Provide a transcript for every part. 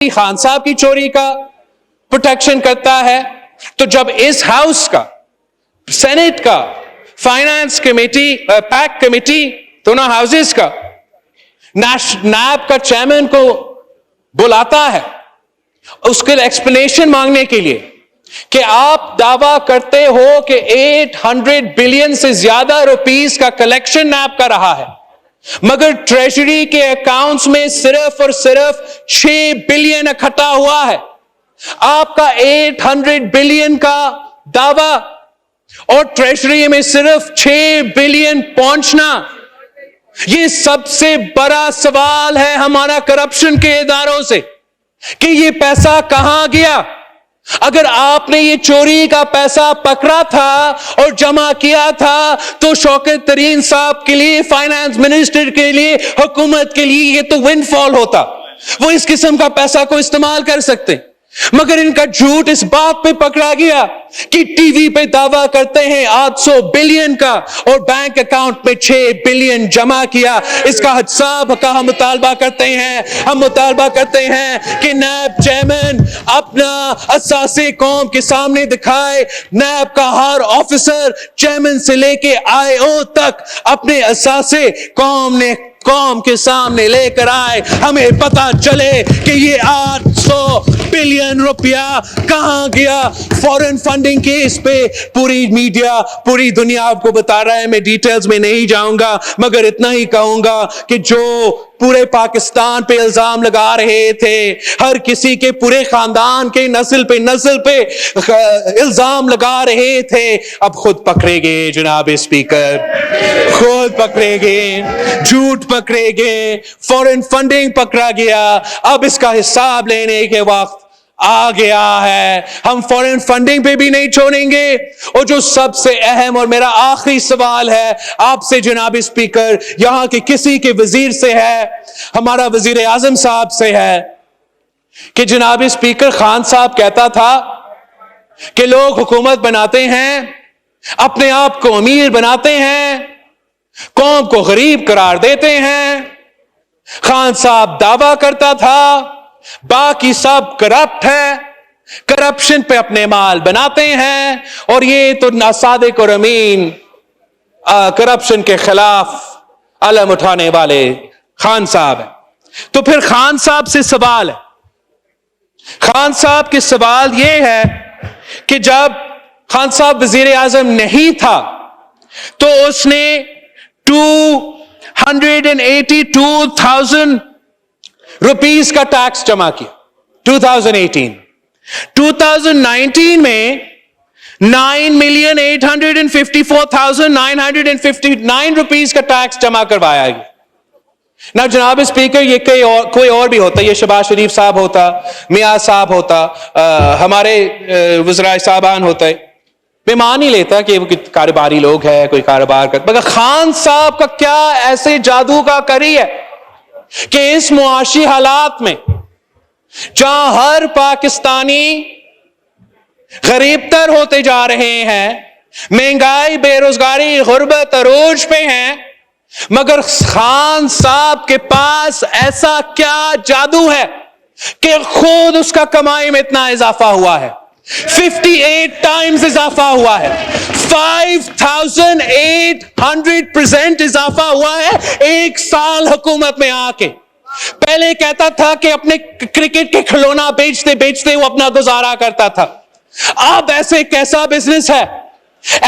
خان صاحب کی چوری کا پروٹیکشن کرتا ہے، تو جب اس ہاؤس کا، سینٹ کا، فائنانس کمیٹی، پیک کمیٹی، دونوں ہاؤسز کا نیب کا چیئرمین کو بلاتا ہے اس کے ایکسپلینیشن مانگنے کے لیے کہ آپ دعویٰ کرتے ہو کہ 800 بلین سے زیادہ روپیز کا کلیکشن نیب کا رہا ہے، مگر ٹریجری کے اکاؤنٹس میں صرف اور صرف 6 بلین اکٹھا ہوا ہے. آپ کا 800 بلین کا دعویٰ اور ٹریجری میں صرف 6 بلین پہنچنا، یہ سب سے بڑا سوال ہے ہمارا کرپشن کے اداروں سے کہ یہ پیسہ کہاں گیا. اگر آپ نے یہ چوری کا پیسہ پکڑا تھا اور جمع کیا تھا تو شوکت طرین صاحب کے لیے، فائنانس منسٹر کے لیے، حکومت کے لیے یہ تو ون فال ہوتا، وہ اس قسم کا پیسہ کو استعمال کر سکتے. مگر ان کا جھوٹ اس بات پہ پکڑا گیا کہ ٹی وی پہ دعویٰ کرتے ہیں 800 بلین کا اور بینک اکاؤنٹ میں 6 بلین جمع کیا. اس کا حساب کا ہم مطالبہ کرتے ہیں کہ نیب چیئرمین اپنا اثاثے قوم کے سامنے دکھائے. نیب کا ہر آفیسر چیئرمین سے لے کے آئی او تک اپنے اثاثے قوم کے سامنے لے کر آئے. ہمیں پتا چلے کہ یہ 800 بلین روپیہ کہاں گیا. فورن فنڈنگ کیس پہ پوری میڈیا، پوری دنیا آپ کو بتا رہا ہے. میں ڈیٹیلز میں نہیں جاؤں گا، مگر اتنا ہی کہوں گا کہ جو پورے پاکستان پہ الزام لگا رہے تھے، ہر کسی کے پورے خاندان کے نسل پہ الزام لگا رہے تھے، اب خود پکڑے گئے. جناب اسپیکر، خود پکڑے گئے، جھوٹ پکڑے گئے، فورن فنڈنگ پکڑا گیا. اب اس کا حساب لینے کے وقت آ گیا ہے. ہم فورن فنڈنگ پہ بھی نہیں چھوڑیں گے. اور جو سب سے اہم اور میرا آخری سوال ہے آپ سے جناب اسپیکر، یہاں کے کسی کے وزیر سے ہے، ہمارا وزیر اعظم صاحب سے ہے کہ جناب اسپیکر، خان صاحب کہتا تھا کہ لوگ حکومت بناتے ہیں، اپنے آپ کو امیر بناتے ہیں، قوم کو غریب قرار دیتے ہیں. خان صاحب دعویٰ کرتا تھا باقی سب کرپٹ ہے، کرپشن پہ اپنے مال بناتے ہیں، اور یہ تو صادق اور امین کرپشن کے خلاف علم اٹھانے والے خان صاحب ہیں. تو پھر خان صاحب سے سوال ہے، خان صاحب کے سوال یہ ہے کہ جب خان صاحب وزیر اعظم نہیں تھا تو اس نے 282,000 روپیز کا ٹیکس جمع کیا 2018. 2019 میں 9,854,959 روپیز کا ٹیکس جمع کروایا گیا. نہ جناب اسپیکر، یہ کوئی اور بھی ہوتا، یہ شہباز شریف صاحب ہوتا، میاں صاحب ہوتا، ہمارے وزراء صاحبان ہوتے، میں مان ہی لیتا کہ وہ کاروباری لوگ ہیں، کوئی کاروبار کرتا. مگر خان صاحب کا کیا ایسے جادو کا کری ہے کہ اس معاشی حالات میں جہاں ہر پاکستانی غریب تر ہوتے جا رہے ہیں، مہنگائی، بے روزگاری، غربت عروج پہ ہیں، مگر خان صاحب کے پاس ایسا کیا جادو ہے کہ خود اس کا کمائی میں اتنا اضافہ ہوا ہے، 58 ٹائمز اضافہ ہوا ہے، 5,800% اضافہ ہوا ہے ایک سال حکومت میں آ کے. پہلے کہتا تھا کہ اپنے کرکٹ کے کھلونا بیچتے وہ اپنا گزارا کرتا تھا. اب ایسے کیسا بزنس ہے،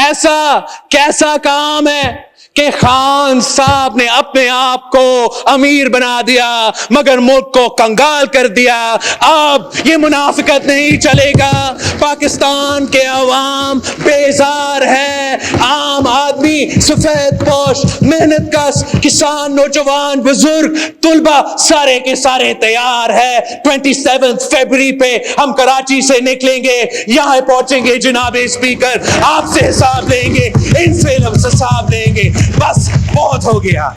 ایسا کیسا کام ہے کہ خان صاحب نے اپنے آپ کو امیر بنا دیا مگر ملک کو کنگال کر دیا. اب یہ منافقت نہیں چلے گا. پاکستان کے عوام بیزار ہے، عام آدمی، سفید پوش، محنت کش کسان، نوجوان، بزرگ، طلبہ، سارے کے سارے تیار ہے. 27 فروری پہ ہم کراچی سے نکلیں گے، یہاں پہنچیں گے. جناب اسپیکر، آپ سے حساب لیں گے، ان سے حساب لیں گے. بس بہت ہو گیا.